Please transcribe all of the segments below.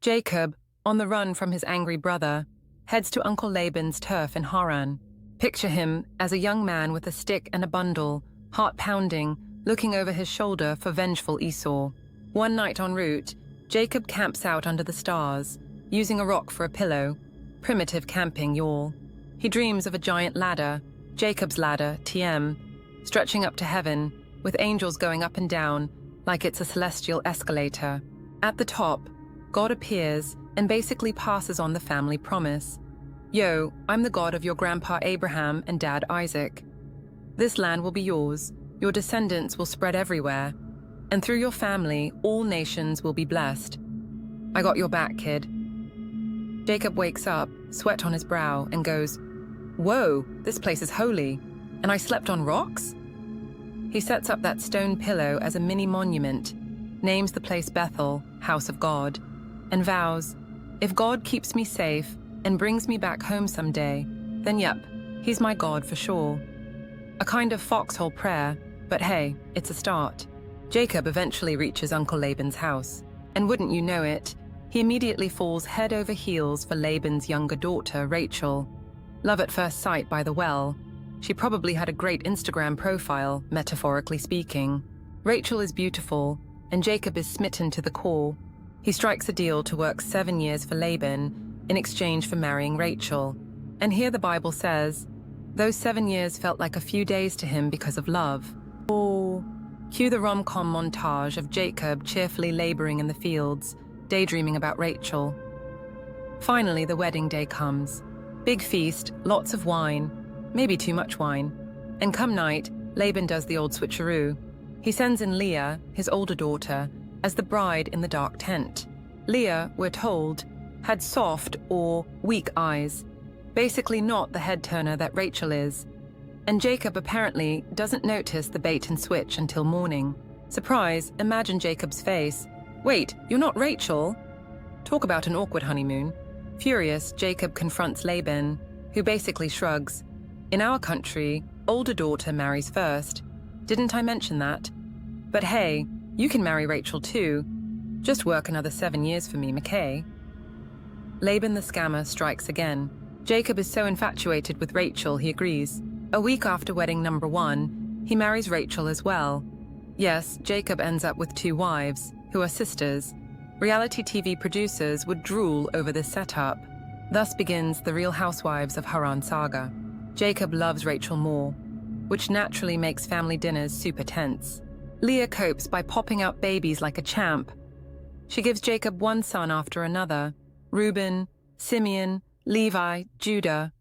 Jacob, on the run from his angry brother, heads to Uncle Laban's turf in Haran. Picture him as a young man with a stick and a bundle, heart pounding, looking over his shoulder for vengeful Esau. One night en route, Jacob camps out under the stars, using a rock for a pillow. Primitive camping, y'all. He dreams of a giant ladder, Jacob's ladder, TM, stretching up to heaven, with angels going up and down like it's a celestial escalator. At the top, God appears and basically passes on the family promise. Yo, I'm the God of your grandpa Abraham and dad Isaac. This land will be yours, your descendants will spread everywhere, and through your family, all nations will be blessed. I got your back, kid. Jacob wakes up, sweat on his brow, and goes, "Whoa, this place is holy, and I slept on rocks?" He sets up that stone pillow as a mini monument, names the place Bethel, House of God, and vows, if God keeps me safe and brings me back home someday, then yep, he's my God for sure. A kind of foxhole prayer, but hey, it's a start. Jacob eventually reaches Uncle Laban's house, and wouldn't you know it, he immediately falls head over heels for Laban's younger daughter, Rachel. Love at first sight by the well. She probably had a great Instagram profile, metaphorically speaking. Rachel is beautiful, and Jacob is smitten to the core. He strikes a deal to work 7 years for Laban in exchange for marrying Rachel. And here the Bible says, those 7 years felt like a few days to him because of love. Oh, cue the rom-com montage of Jacob cheerfully laboring in the fields, daydreaming about Rachel. Finally, the wedding day comes. Big feast, lots of wine, maybe too much wine. And come night, Laban does the old switcheroo. He sends in Leah, his older daughter, as the bride in the dark tent. Leah, we're told, had soft or weak eyes, basically not the head-turner that Rachel is. And Jacob apparently doesn't notice the bait and switch until morning. Surprise, imagine Jacob's face. Wait, you're not Rachel? Talk about an awkward honeymoon. Furious, Jacob confronts Laban, who basically shrugs. In our country, older daughter marries first. Didn't I mention that? But hey, you can marry Rachel too. Just work another 7 years for me, McKay. Laban the scammer strikes again. Jacob is so infatuated with Rachel, he agrees. A week after wedding number 1, he marries Rachel as well. Yes, Jacob ends up with 2 wives, who are sisters. Reality TV producers would drool over this setup. Thus begins the Real Housewives of Haran saga. Jacob loves Rachel more, which naturally makes family dinners super tense. Leah copes by popping out babies like a champ. She gives Jacob one son after another, Reuben, Simeon, Levi, Judah,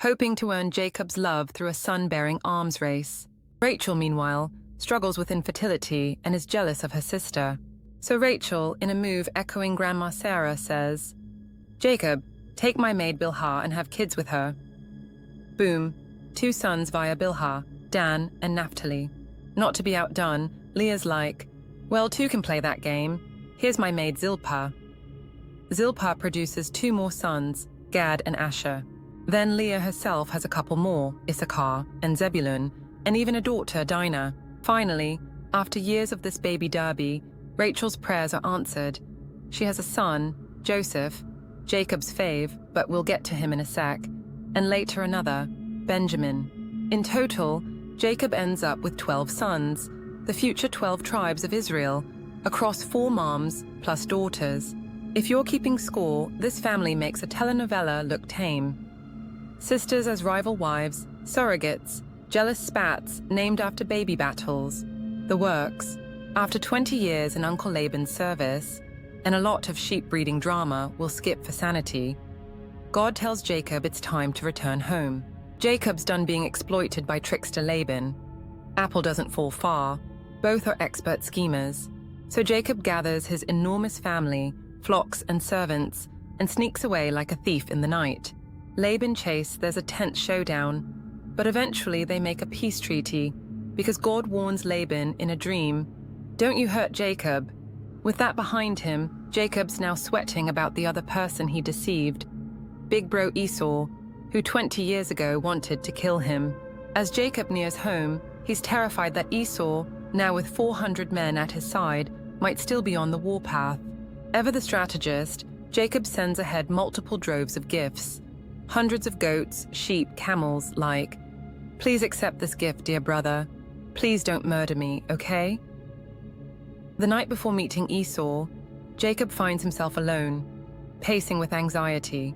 hoping to earn Jacob's love through a son-bearing arms race. Rachel, meanwhile, struggles with infertility and is jealous of her sister. So Rachel, in a move echoing Grandma Sarah, says, "Jacob, take my maid Bilhah and have kids with her." Boom, 2 sons via Bilhah, Dan and Naphtali. Not to be outdone, Leah's like, "Well, 2 can play that game. Here's my maid Zilpah." Zilpah produces 2 more sons, Gad and Asher. Then Leah herself has a couple more, Issachar and Zebulun, and even a daughter, Dinah. Finally, after years of this baby derby, Rachel's prayers are answered. She has a son, Joseph, Jacob's fave, but we'll get to him in a sec, and later another, Benjamin. In total, Jacob ends up with 12 sons, the future 12 tribes of Israel, across 4 moms plus daughters. If you're keeping score, this family makes a telenovela look tame. Sisters as rival wives, surrogates, jealous spats named after baby battles. The works. After 20 years in Uncle Laban's service, and a lot of sheep-breeding drama we'll skip for sanity, God tells Jacob it's time to return home. Jacob's done being exploited by trickster Laban. Apple doesn't fall far. Both are expert schemers. So Jacob gathers his enormous family, flocks and servants, and sneaks away like a thief in the night. Laban chase, there's a tense showdown, but eventually they make a peace treaty because God warns Laban in a dream, "Don't you hurt Jacob." With that behind him, Jacob's now sweating about the other person he deceived, big bro Esau, who 20 years ago wanted to kill him. As Jacob nears home, he's terrified that Esau, now with 400 men at his side, might still be on the warpath. Ever the strategist, Jacob sends ahead multiple droves of gifts. Hundreds of goats, sheep, camels, like, "Please accept this gift, dear brother. Please don't murder me, okay?" The night before meeting Esau, Jacob finds himself alone, pacing with anxiety,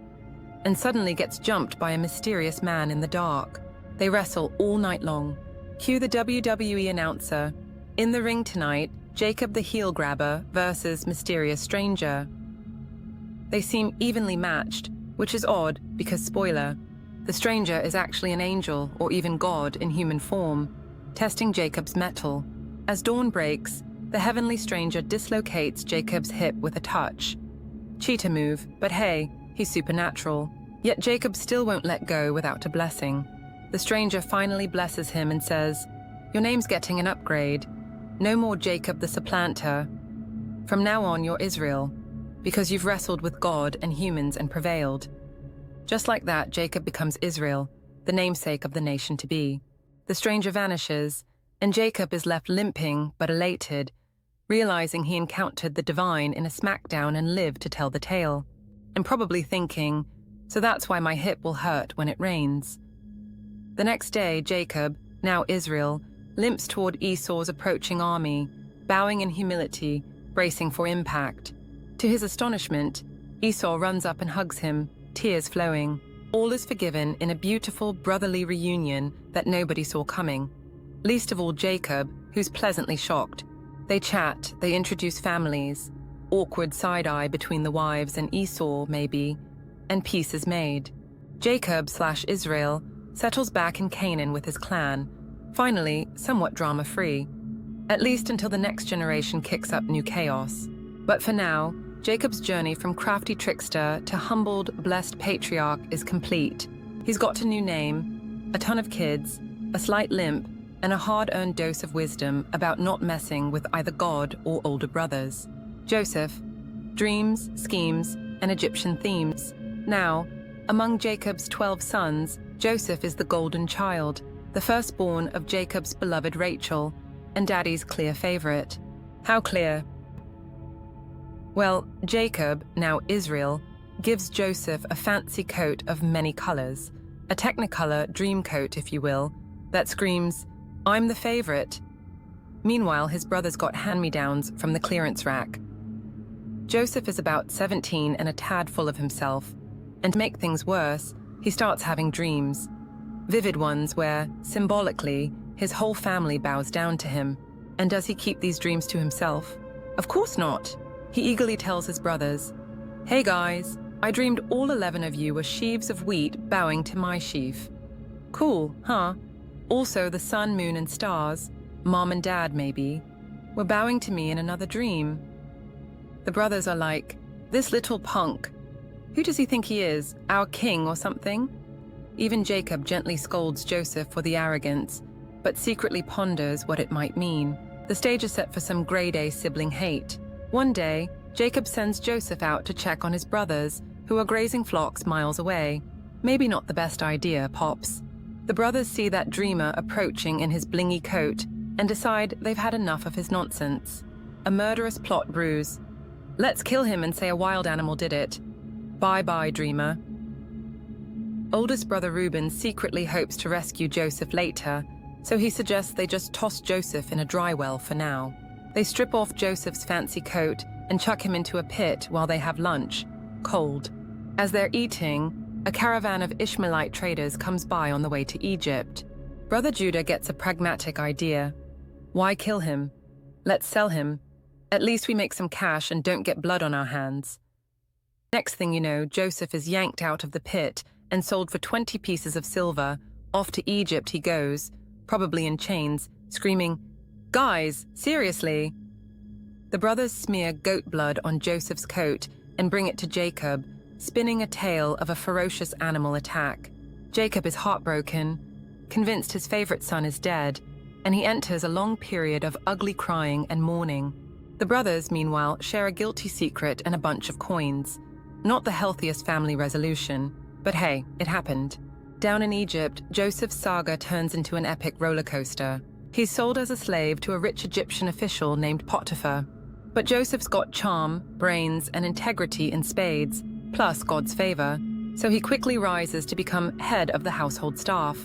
and suddenly gets jumped by a mysterious man in the dark. They wrestle all night long. Cue the WWE announcer. In the ring tonight, Jacob the heel grabber versus mysterious stranger. They seem evenly matched, which is odd because, spoiler, the stranger is actually an angel or even God in human form, testing Jacob's mettle. As dawn breaks, the heavenly stranger dislocates Jacob's hip with a touch. Cheetah move, but hey, he's supernatural. Yet Jacob still won't let go without a blessing. The stranger finally blesses him and says, "Your name's getting an upgrade. No more Jacob the supplanter. From now on, you're Israel, because you've wrestled with God and humans and prevailed." Just like that, Jacob becomes Israel, the namesake of the nation to be. The stranger vanishes, and Jacob is left limping but elated, realizing he encountered the divine in a smackdown and lived to tell the tale, and probably thinking, "So that's why my hip will hurt when it rains." The next day, Jacob, now Israel, limps toward Esau's approaching army, bowing in humility, bracing for impact. To his astonishment, Esau runs up and hugs him, tears flowing. All is forgiven in a beautiful brotherly reunion that nobody saw coming. Least of all Jacob, who's pleasantly shocked. They chat, they introduce families, awkward side-eye between the wives and Esau, maybe, and peace is made. Jacob/Israel settles back in Canaan with his clan, finally somewhat drama-free, at least until the next generation kicks up new chaos. But for now, Jacob's journey from crafty trickster to humbled, blessed patriarch is complete. He's got a new name, a ton of kids, a slight limp, and a hard-earned dose of wisdom about not messing with either God or older brothers. Joseph, dreams, schemes, and Egyptian themes. Now, among Jacob's 12 sons, Joseph is the golden child, the firstborn of Jacob's beloved Rachel, and Daddy's clear favorite. How clear? Well, Jacob, now Israel, gives Joseph a fancy coat of many colors, a technicolor dream coat, if you will, that screams, "I'm the favorite." Meanwhile, his brother's got hand-me-downs from the clearance rack. Joseph is about 17 and a tad full of himself, and to make things worse, he starts having dreams. Vivid ones where, symbolically, his whole family bows down to him. And does he keep these dreams to himself? Of course not. He eagerly tells his brothers, "Hey guys, I dreamed all 11 of you were sheaves of wheat bowing to my sheaf." Cool, huh? Also, the sun, moon, and stars, mom and dad maybe, were bowing to me in another dream. The brothers are like, "This little punk. Who does he think he is, our king or something?" Even Jacob gently scolds Joseph for the arrogance, but secretly ponders what it might mean. The stage is set for some grade-A sibling hate. One day, Jacob sends Joseph out to check on his brothers, who are grazing flocks miles away. Maybe not the best idea, Pops. The brothers see that dreamer approaching in his blingy coat and decide they've had enough of his nonsense. A murderous plot brews. Let's kill him and say a wild animal did it. Bye-bye, dreamer. Oldest brother Reuben secretly hopes to rescue Joseph later, so he suggests they just toss Joseph in a dry well for now. They strip off Joseph's fancy coat and chuck him into a pit while they have lunch, cold. As they're eating, a caravan of Ishmaelite traders comes by on the way to Egypt. Brother Judah gets a pragmatic idea. Why kill him? Let's sell him. At least we make some cash and don't get blood on our hands. Next thing you know, Joseph is yanked out of the pit and sold for 20 pieces of silver. Off to Egypt he goes, probably in chains, screaming, "Guys, seriously!" The brothers smear goat blood on Joseph's coat and bring it to Jacob, spinning a tale of a ferocious animal attack. Jacob is heartbroken, convinced his favorite son is dead, and he enters a long period of ugly crying and mourning. The brothers, meanwhile, share a guilty secret and a bunch of coins. Not the healthiest family resolution, but hey, it happened. Down in Egypt, Joseph's saga turns into an epic roller coaster. He's sold as a slave to a rich Egyptian official named Potiphar. But Joseph's got charm, brains, and integrity in spades, plus God's favor, so he quickly rises to become head of the household staff.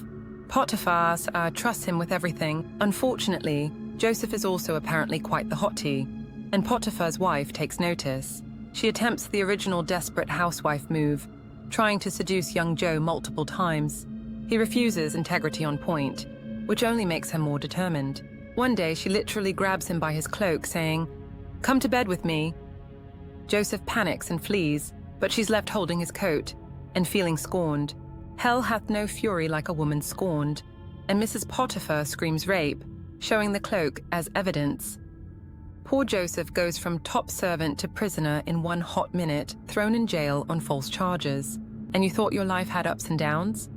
Potiphar trusts him with everything. Unfortunately, Joseph is also apparently quite the hottie, and Potiphar's wife takes notice. She attempts the original desperate housewife move, trying to seduce young Joe multiple times. He refuses, integrity on point, which only makes her more determined. One day, she literally grabs him by his cloak, saying, "Come to bed with me." Joseph panics and flees, but she's left holding his coat and feeling scorned. Hell hath no fury like a woman scorned, and Mrs. Potiphar screams rape, showing the cloak as evidence. Poor Joseph goes from top servant to prisoner in one hot minute, thrown in jail on false charges. And you thought your life had ups and downs?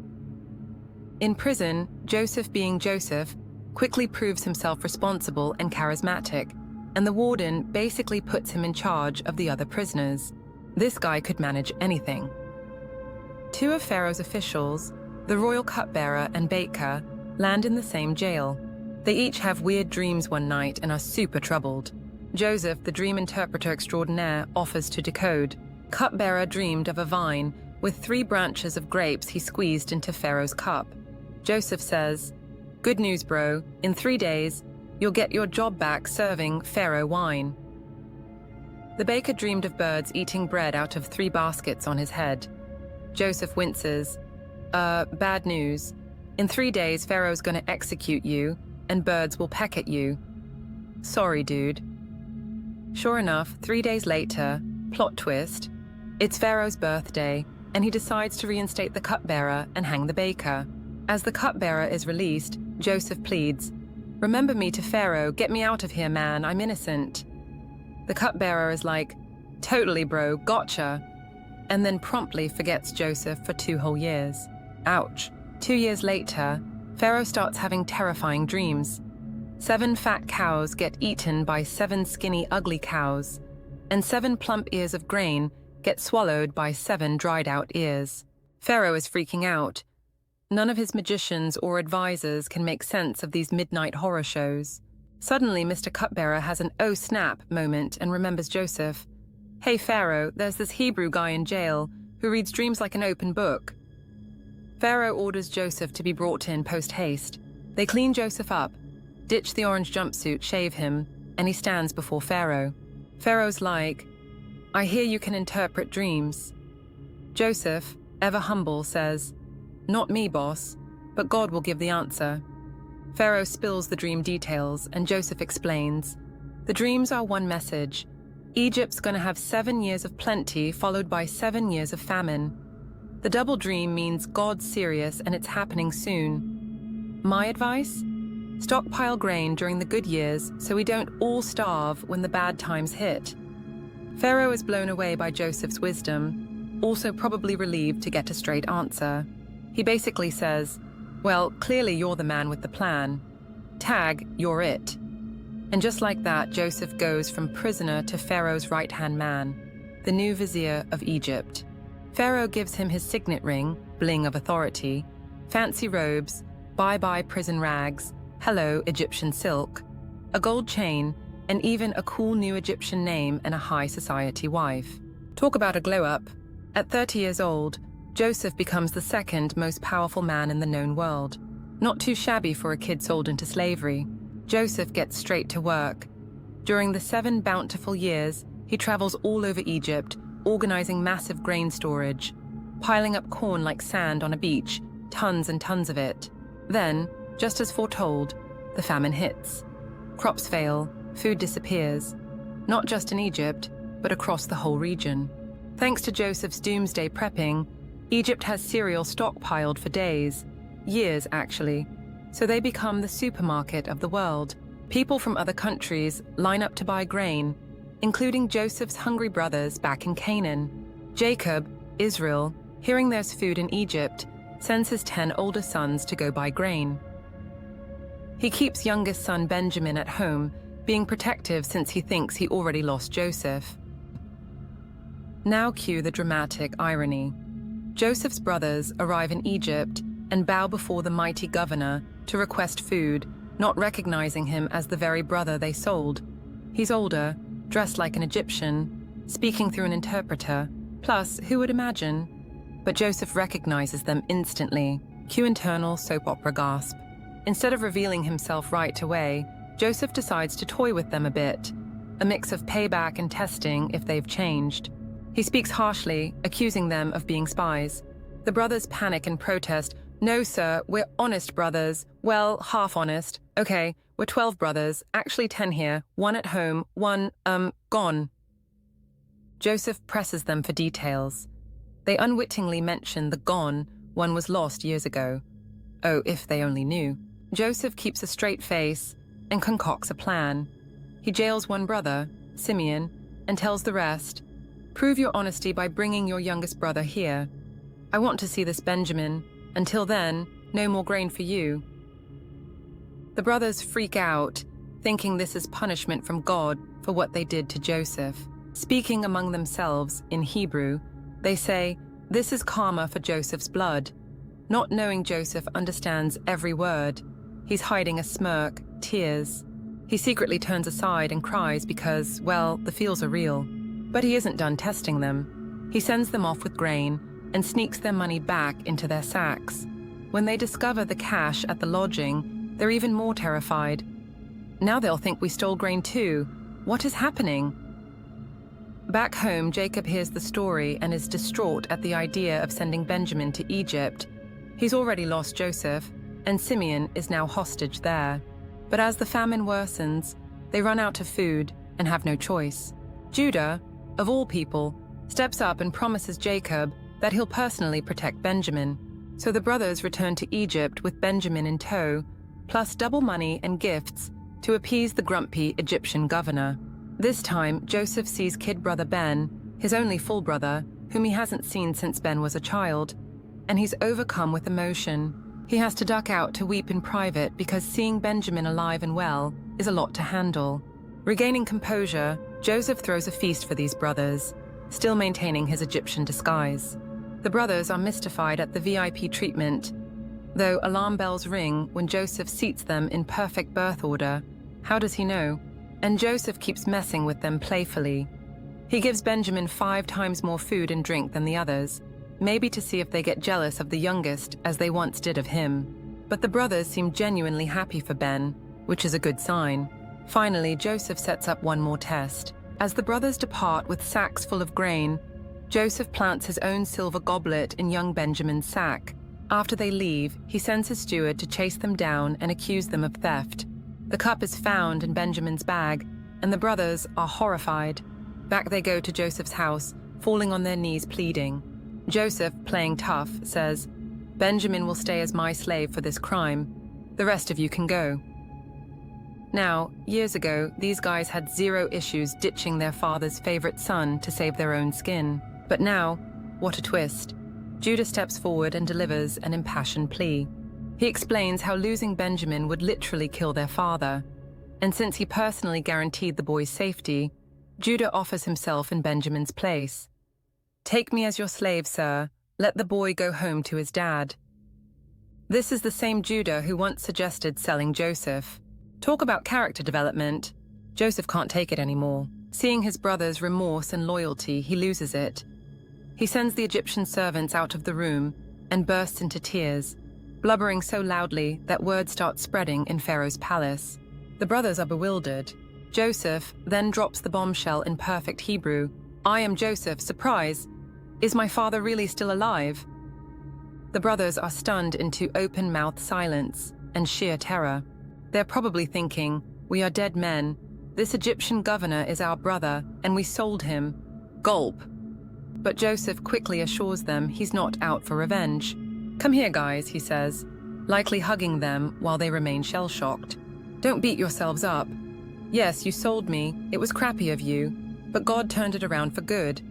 In prison, Joseph, being Joseph, quickly proves himself responsible and charismatic, and the warden basically puts him in charge of the other prisoners. This guy could manage anything. Two of Pharaoh's officials, the royal cupbearer and baker, land in the same jail. They each have weird dreams one night and are super troubled. Joseph, the dream interpreter extraordinaire, offers to decode. Cupbearer dreamed of a vine with 3 branches of grapes he squeezed into Pharaoh's cup. Joseph says, "Good news, bro. In 3 days, you'll get your job back serving Pharaoh wine." The baker dreamed of birds eating bread out of 3 baskets on his head. Joseph winces. Bad news. In 3 days, Pharaoh's gonna execute you, and birds will peck at you. Sorry, dude. Sure enough, 3 days later, plot twist, it's Pharaoh's birthday, and he decides to reinstate the cupbearer and hang the baker. As the cupbearer is released, Joseph pleads, "Remember me to Pharaoh, get me out of here, man, I'm innocent." The cupbearer is like, "Totally, bro, gotcha," and then promptly forgets Joseph for 2 whole years. Ouch. 2 years later, Pharaoh starts having terrifying dreams. 7 fat cows get eaten by 7 skinny, ugly cows, and 7 plump ears of grain get swallowed by 7 dried-out ears. Pharaoh is freaking out. None of his magicians or advisors can make sense of these midnight horror shows. Suddenly, Mr. Cupbearer has an "oh snap" moment and remembers Joseph. "Hey Pharaoh, there's this Hebrew guy in jail who reads dreams like an open book." Pharaoh orders Joseph to be brought in post-haste. They clean Joseph up, ditch the orange jumpsuit, shave him, and he stands before Pharaoh. Pharaoh's like, "I hear you can interpret dreams." Joseph, ever humble, says, "Not me, boss, but God will give the answer." Pharaoh spills the dream details, and Joseph explains, "The dreams are one message. Egypt's gonna have 7 years of plenty, followed by 7 years of famine. The double dream means God's serious and it's happening soon. My advice? Stockpile grain during the good years so we don't all starve when the bad times hit." Pharaoh is blown away by Joseph's wisdom, also probably relieved to get a straight answer. He basically says, "Well, clearly you're the man with the plan. Tag, you're it." And just like that, Joseph goes from prisoner to Pharaoh's right-hand man, the new vizier of Egypt. Pharaoh gives him his signet ring, bling of authority, fancy robes, bye-bye prison rags, hello Egyptian silk, a gold chain, and even a cool new Egyptian name and a high society wife. Talk about a glow-up. At 30 years old, Joseph becomes the second most powerful man in the known world. Not too shabby for a kid sold into slavery. Joseph gets straight to work. During the 7 bountiful years, he travels all over Egypt, organizing massive grain storage, piling up corn like sand on a beach, tons and tons of it. Then, just as foretold, the famine hits. Crops fail, food disappears, not just in Egypt, but across the whole region. Thanks to Joseph's doomsday prepping, Egypt has cereal stockpiled for days, years actually, so they become the supermarket of the world. People from other countries line up to buy grain, including Joseph's hungry brothers back in Canaan. Jacob, Israel, hearing there's food in Egypt, sends his 10 older sons to go buy grain. He keeps youngest son Benjamin at home, being protective since he thinks he already lost Joseph. Now cue the dramatic irony. Joseph's brothers arrive in Egypt and bow before the mighty governor to request food, not recognizing him as the very brother they sold. He's older, dressed like an Egyptian, speaking through an interpreter. Plus, who would imagine? But Joseph recognizes them instantly. Cue internal soap opera gasp. Instead of revealing himself right away, Joseph decides to toy with them a bit, a mix of payback and testing if they've changed. He speaks harshly, accusing them of being spies. The brothers panic and protest. "No, sir, we're honest brothers. Well, half honest. Okay, we're 12 brothers, actually 10 here, one at home, one, gone." Joseph presses them for details. They unwittingly mention the gone one was lost years ago. Oh, if they only knew. Joseph keeps a straight face and concocts a plan. He jails one brother, Simeon, and tells the rest, "Prove your honesty by bringing your youngest brother here. I want to see this Benjamin. Until then, no more grain for you." The brothers freak out, thinking this is punishment from God for what they did to Joseph. Speaking among themselves in Hebrew, they say, "This is karma for Joseph's blood." Not knowing Joseph understands every word, he's hiding a smirk, tears. He secretly turns aside and cries because, well, the feels are real. But he isn't done testing them. He sends them off with grain and sneaks their money back into their sacks. When they discover the cash at the lodging, they're even more terrified. Now they'll think we stole grain too. What is happening? Back home, Jacob hears the story and is distraught at the idea of sending Benjamin to Egypt. He's already lost Joseph, and Simeon is now hostage there. But as the famine worsens, they run out of food and have no choice. Judah, of all people, steps up and promises Jacob that he'll personally protect Benjamin. So the brothers return to Egypt with Benjamin in tow, plus double money and gifts to appease the grumpy Egyptian governor. This time, Joseph sees kid brother Ben, his only full brother, whom he hasn't seen since Ben was a child, and he's overcome with emotion. He has to duck out to weep in private because seeing Benjamin alive and well is a lot to handle. Regaining composure, Joseph throws a feast for these brothers, still maintaining his Egyptian disguise. The brothers are mystified at the VIP treatment, though alarm bells ring when Joseph seats them in perfect birth order. How does he know? And Joseph keeps messing with them playfully. He gives Benjamin 5 times more food and drink than the others, maybe to see if they get jealous of the youngest as they once did of him. But the brothers seem genuinely happy for Ben, which is a good sign. Finally, Joseph sets up one more test. As the brothers depart with sacks full of grain, Joseph plants his own silver goblet in young Benjamin's sack. After they leave, he sends his steward to chase them down and accuse them of theft. The cup is found in Benjamin's bag, and the brothers are horrified. Back they go to Joseph's house, falling on their knees pleading. Joseph, playing tough, says, "Benjamin will stay as my slave for this crime. The rest of you can go." Now, years ago, these guys had zero issues ditching their father's favorite son to save their own skin. But now, what a twist. Judah steps forward and delivers an impassioned plea. He explains how losing Benjamin would literally kill their father. And since he personally guaranteed the boy's safety, Judah offers himself in Benjamin's place. "Take me as your slave, sir. Let the boy go home to his dad." This is the same Judah who once suggested selling Joseph. Talk about character development. Joseph can't take it anymore. Seeing his brother's remorse and loyalty, he loses it. He sends the Egyptian servants out of the room and bursts into tears, blubbering so loudly that word starts spreading in Pharaoh's palace. The brothers are bewildered. Joseph then drops the bombshell in perfect Hebrew. "I am Joseph, surprise! Is my father really still alive?" The brothers are stunned into open-mouthed silence and sheer terror. They're probably thinking, "We are dead men. This Egyptian governor is our brother, and we sold him." Gulp. But Joseph quickly assures them he's not out for revenge. "Come here, guys," he says, likely hugging them while they remain shell-shocked. "Don't beat yourselves up. Yes, you sold me. It was crappy of you, but God turned it around for good.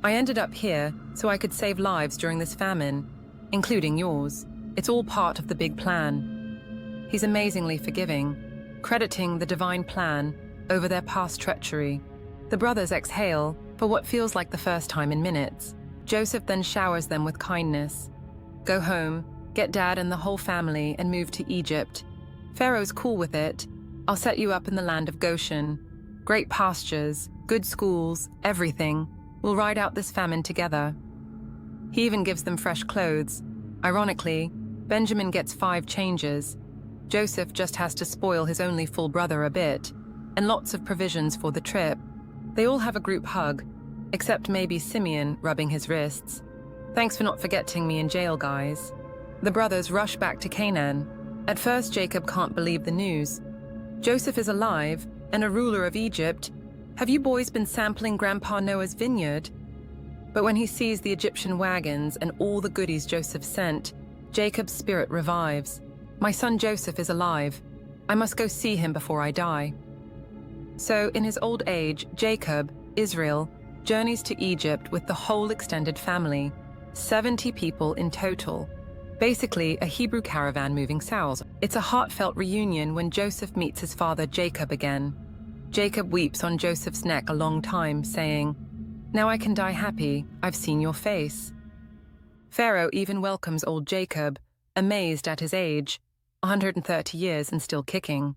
I ended up here so I could save lives during this famine, including yours. It's all part of the big plan." He's amazingly forgiving, crediting the divine plan over their past treachery. The brothers exhale for what feels like the first time in minutes. Joseph then showers them with kindness. "Go home, get Dad and the whole family, and move to Egypt. Pharaoh's cool with it. I'll set you up in the land of Goshen. Great pastures, good schools, everything. We'll ride out this famine together. He even gives them fresh clothes. Ironically, Benjamin gets 5 changes. Joseph just has to spoil his only full brother a bit, and lots of provisions for the trip. They all have a group hug, except maybe Simeon rubbing his wrists. Thanks for not forgetting me in jail, guys. The brothers rush back to Canaan. At first, Jacob can't believe the news. Joseph is alive and a ruler of Egypt. Have you boys been sampling Grandpa Noah's vineyard? But when he sees the Egyptian wagons and all the goodies Joseph sent, Jacob's spirit revives. My son Joseph is alive. I must go see him before I die. So, in his old age, Jacob, Israel, journeys to Egypt with the whole extended family, 70 people in total. Basically, a Hebrew caravan moving south. It's a heartfelt reunion when Joseph meets his father Jacob again. Jacob weeps on Joseph's neck a long time, saying, "Now I can die happy, I've seen your face." Pharaoh even welcomes old Jacob, amazed at his age, 130 years and still kicking.